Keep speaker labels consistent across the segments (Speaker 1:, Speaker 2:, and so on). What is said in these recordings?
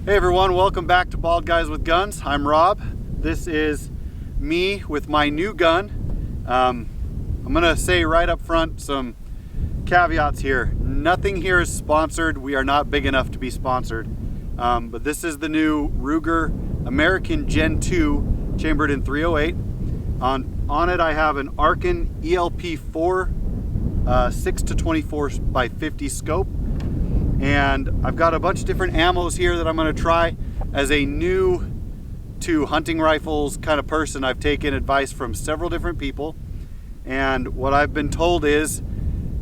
Speaker 1: Hey everyone, welcome back to Bald Guys with Guns. I'm Rob. This is me with my new gun. I'm gonna say right up front some caveats here. Nothing here is sponsored. We are not big enough to be sponsored. But this is the new Ruger American Gen 2 chambered in 308. On it I have an Arkin ELP4 6-24 by 50 scope. And I've got a bunch of different ammos here that I'm going to try. As a new to hunting rifles kind of person, I've taken advice from several different people, and what I've been told is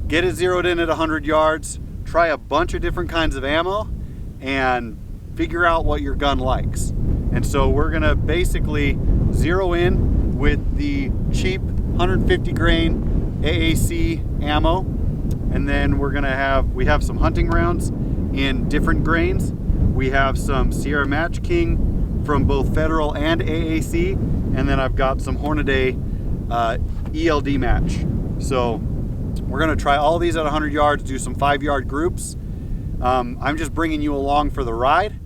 Speaker 1: get it zeroed in at 100 yards, try a bunch of different kinds of ammo, and figure out what your gun likes. And so we're going to basically zero in with the cheap 150 grain AAC ammo. And then we have some hunting rounds in different grains. We have some Sierra MatchKing from both Federal and AAC. And then I've got some Hornady ELD match. So we're gonna try all these at 100 yards, do some 5-yard groups. I'm just bringing you along for the ride.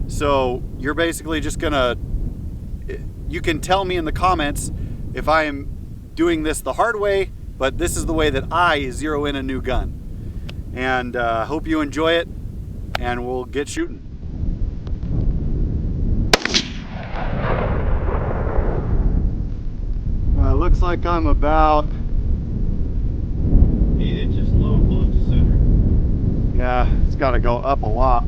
Speaker 1: So you're basically just you can tell me in the comments if I am doing this the hard way, but this is the way that I zero in a new gun. And hope you enjoy it, and we'll get shooting. Looks like I'm about
Speaker 2: 8 inches low, close to center.
Speaker 1: Yeah, it's got to go up a lot.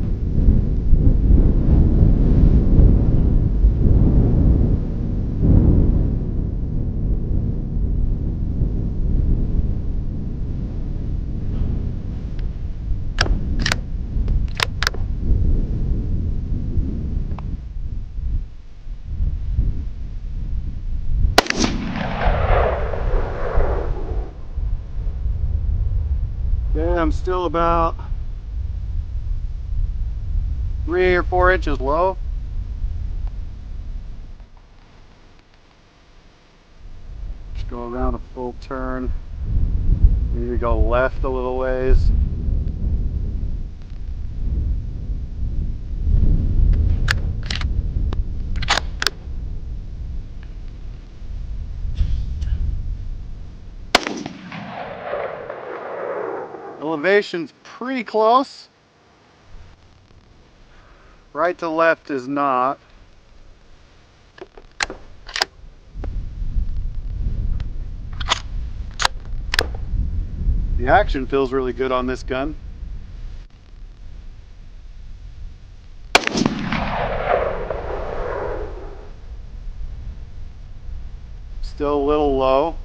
Speaker 1: Yeah, I'm still about 3 or 4 inches low. Just go around a full turn. Maybe go left a little ways. Elevation's pretty close. Right to left is not. The action feels really good on this gun. Still a little low.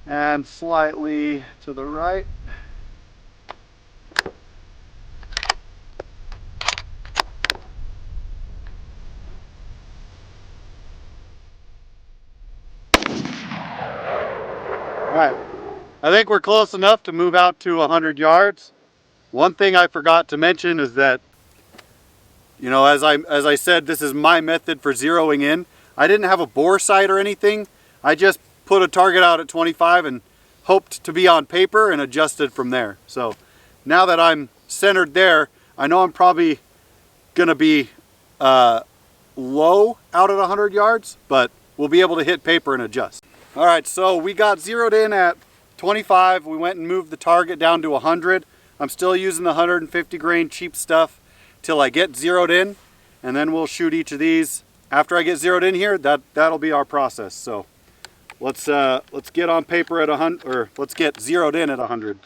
Speaker 1: And slightly to the right. All right, I think we're close enough to move out to 100 yards. One thing I forgot to mention is that, you know, as I said, this is my method for zeroing in. I didn't have a bore sight or anything. I just put a target out at 25 and hoped to be on paper and adjusted from there. So now that I'm centered there, I know I'm probably gonna be low out at 100 yards, but we'll be able to hit paper and adjust. All right, so we got zeroed in at 25. We went and moved the target down to 100. I'm still using the 150 grain cheap stuff till I get zeroed in, and then we'll shoot each of these. After I get zeroed in here, that'll be our process. So let's get on paper at 100, or let's get zeroed in at 100.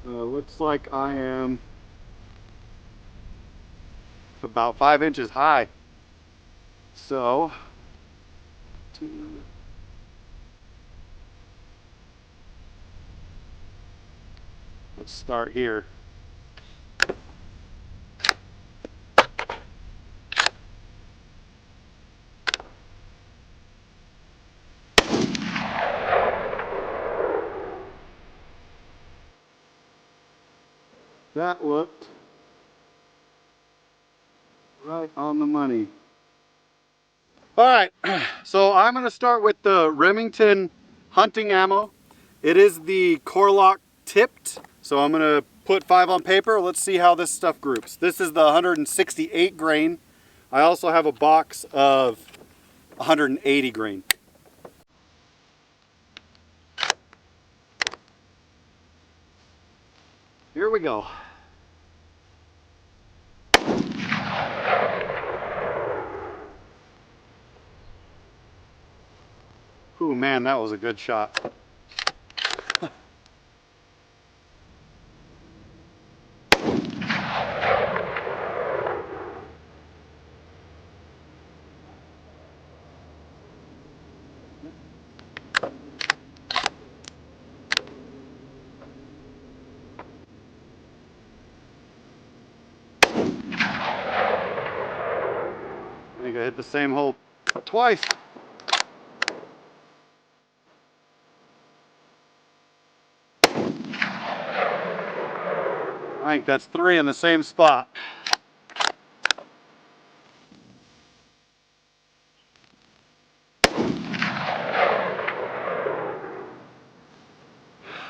Speaker 1: Looks like I am about 5 inches high. So let's start here. That looked right on the money. All right, so I'm gonna start with the Remington hunting ammo. It is the Lokt tipped. So I'm gonna put 5 on paper. Let's see how this stuff groups. This is the 168 grain. I also have a box of 180 grain. Here we go. Ooh, man, that was a good shot. I think I hit the same hole twice. I think that's 3 in the same spot.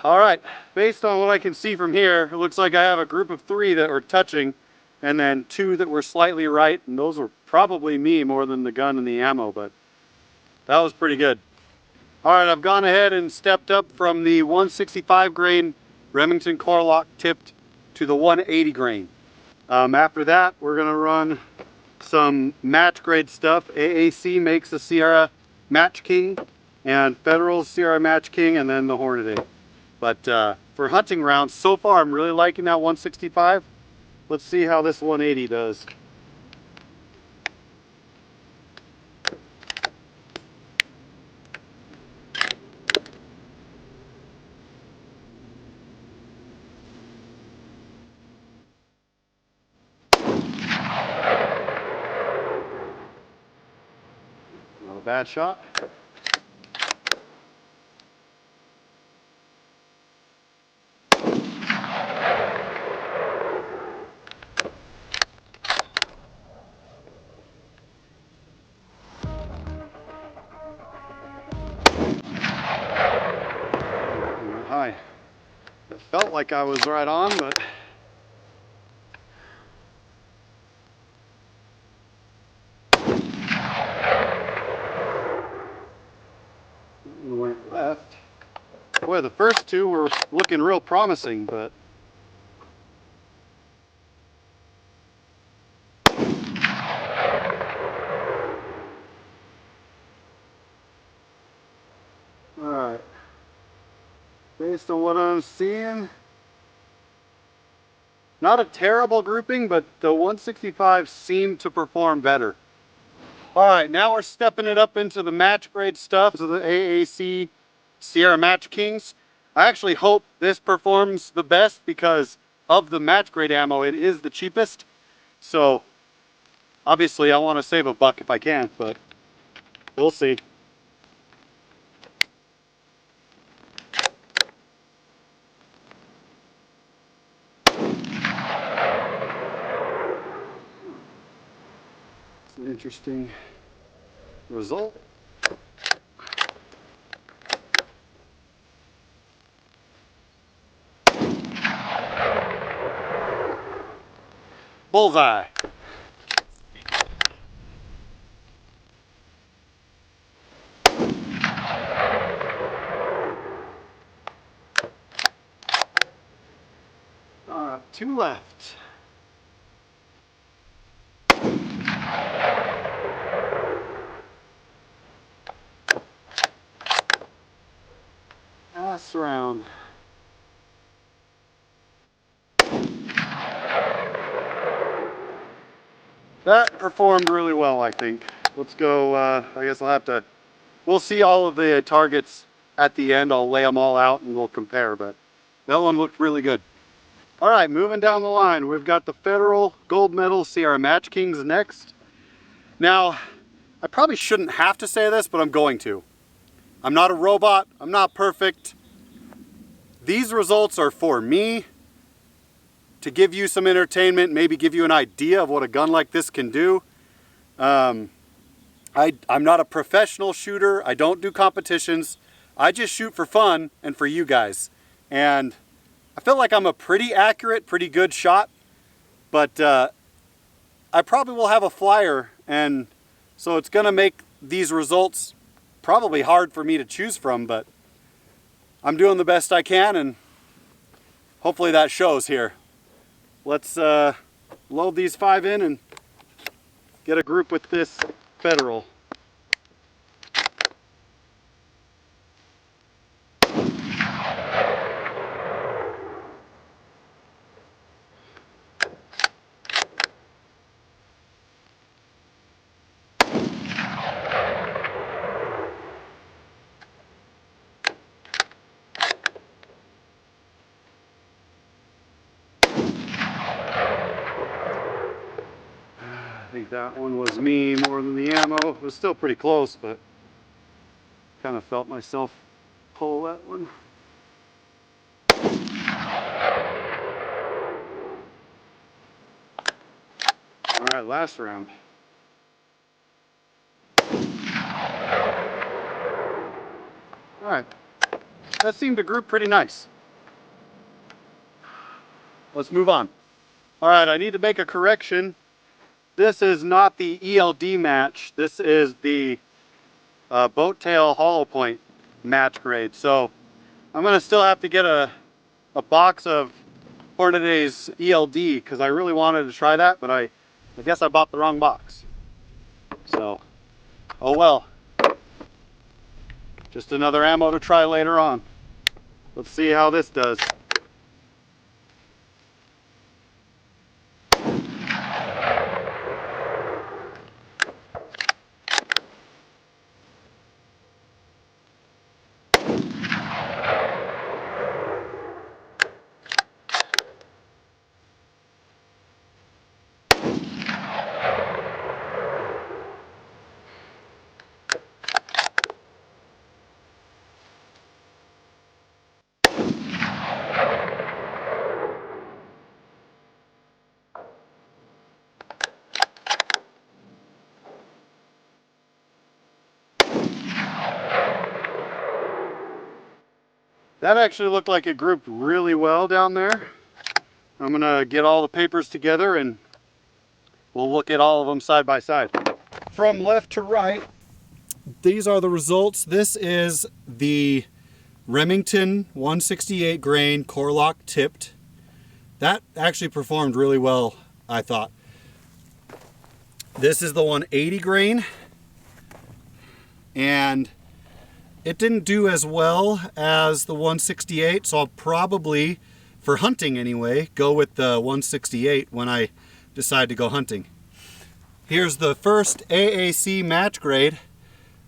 Speaker 1: All right, based on what I can see from here, it looks like I have a group of 3 that were touching and then 2 that were slightly right, and those were probably me more than the gun and the ammo, but that was pretty good. All right, I've gone ahead and stepped up from the 165 grain Remington Lokt tipped to the 180 grain. After that, we're gonna run some match grade stuff. AAC makes a Sierra MatchKing and Federal Sierra MatchKing, and then the Hornady. But for hunting rounds, so far I'm really liking that 165. Let's see how this 180 does. Not a bad shot. Hi. It felt like I was right on, but went left. Boy, the first 2 were looking real promising, but all right. Based on what I'm seeing, not a terrible grouping, but the 165 seemed to perform better. All right, now we're stepping it up into the match grade stuff. So the AAC Sierra MatchKings. I actually hope this performs the best because of the match grade ammo, it is the cheapest. So obviously I want to save a buck if I can, but we'll see. It's an interesting result. Bullseye. All right, 2 left. Last round. That performed really well, I think. Let's go, I guess I'll have to, we'll see all of the targets at the end. I'll lay them all out and we'll compare, but that one looked really good. All right, moving down the line, we've got the Federal Gold Medal Sierra MatchKings next. Now, I probably shouldn't have to say this, but I'm going to. I'm not a robot, I'm not perfect. These results are for me to give you some entertainment, maybe give you an idea of what a gun like this can do. I'm not a professional shooter. I don't do competitions. I just shoot for fun and for you guys. And I feel like I'm a pretty accurate, pretty good shot, but I probably will have a flyer, and so it's gonna make these results probably hard for me to choose from, but I'm doing the best I can, and hopefully that shows here. Let's load these 5 in and get a group with this Federal. I think that one was me more than the ammo. It was still pretty close, but kind of felt myself pull that one. All right, last round. All right, that seemed to group pretty nice. Let's move on. All right, I need to make a correction. This is not the ELD match. This is the boat tail hollow point match grade. So I'm gonna still have to get a box of Hornady's ELD because I really wanted to try that, but I guess I bought the wrong box. So, oh well. Just another ammo to try later on. Let's see how this does. That actually looked like it grouped really well down there. I'm gonna get all the papers together and we'll look at all of them side by side. From left to right, these are the results. This is the Remington 168 grain core lock tipped. That actually performed really well, I thought. This is the 180 grain, and it didn't do as well as the 168, so I'll probably, for hunting anyway, go with the 168 when I decide to go hunting. Here's the first AAC match grade.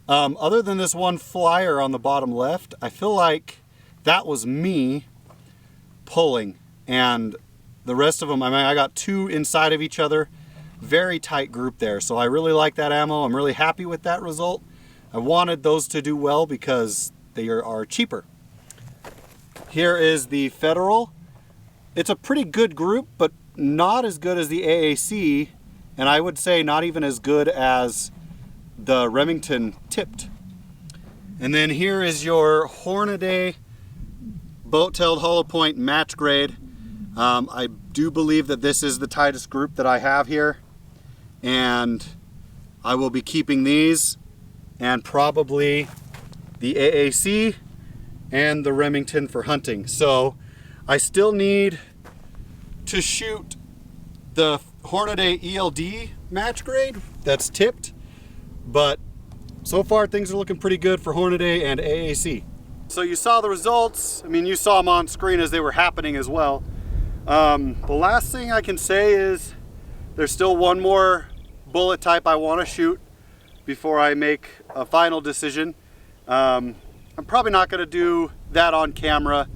Speaker 1: Other than this one flyer on the bottom left, I feel like that was me pulling, and the rest of them, I mean, I got 2 inside of each other. Very tight group there, so I really like that ammo. I'm really happy with that result. I wanted those to do well because they are cheaper. Here is the Federal. It's a pretty good group, but not as good as the AAC, and I would say not even as good as the Remington tipped. And then here is your Hornady boat-tailed hollow point match grade. I do believe that this is the tightest group that I have here, and I will be keeping these and probably the AAC and the Remington for hunting. So I still need to shoot the Hornady ELD match grade that's tipped, but so far things are looking pretty good for Hornady and AAC. So you saw the results. I mean, you saw them on screen as they were happening as well. The last thing I can say is there's still one more bullet type I want to shoot before I make a final decision. I'm probably not going to do that on camera.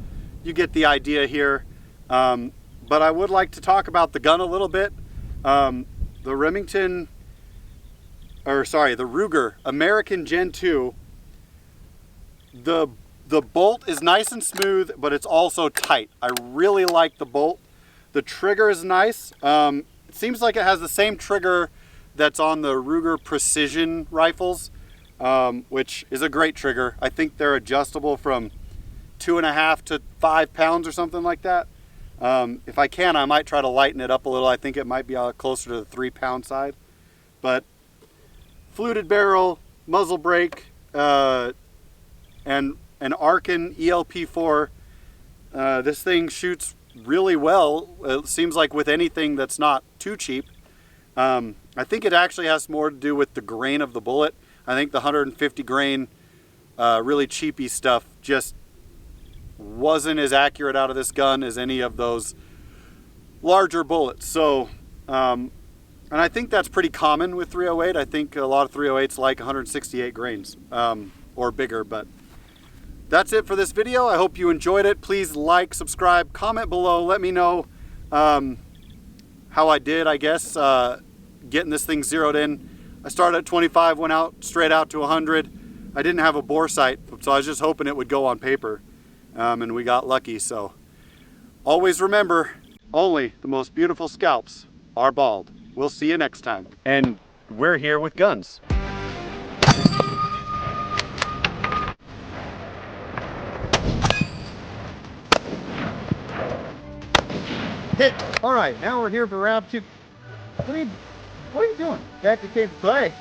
Speaker 1: You get the idea here. But I would like to talk about the gun a little bit. The Remington, or sorry, the Ruger American Gen 2. The bolt is nice and smooth, but it's also tight. I really like the bolt. The trigger is nice. It seems like it has the same trigger that's on the Ruger Precision rifles, which is a great trigger. I think they're adjustable from 2.5 to 5 pounds or something like that. If I can, I might try to lighten it up a little. I think it might be closer to the 3-pound side. But fluted barrel, muzzle brake, and an Arkin ELP4. This thing shoots really well. It seems like with anything that's not too cheap. I think it actually has more to do with the grain of the bullet. I think the 150 grain, really cheapy stuff just wasn't as accurate out of this gun as any of those larger bullets. So, and I think that's pretty common with 308. I think a lot of 308s like 168 grains or bigger, but that's it for this video. I hope you enjoyed it. Please like, subscribe, comment below. Let me know how I did, I guess, getting this thing zeroed in. I started at 25, went out straight out to 100. I didn't have a bore sight, so I was just hoping it would go on paper. And we got lucky. So always remember, only the most beautiful scalps are bald. We'll see you next time. And we're here with guns.
Speaker 3: Hit. All right, now we're here for round 2. What are you doing? Back to came to play.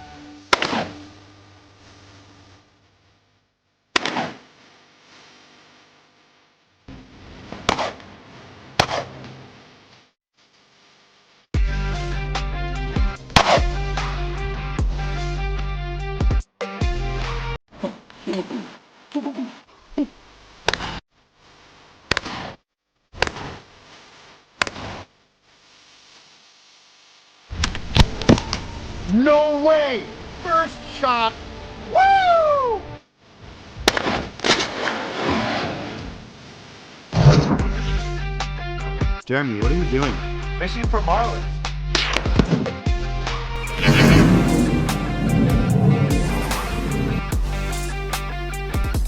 Speaker 3: No way! First shot! Woo!
Speaker 1: Jeremy, what are you doing?
Speaker 3: Fishing for marlin.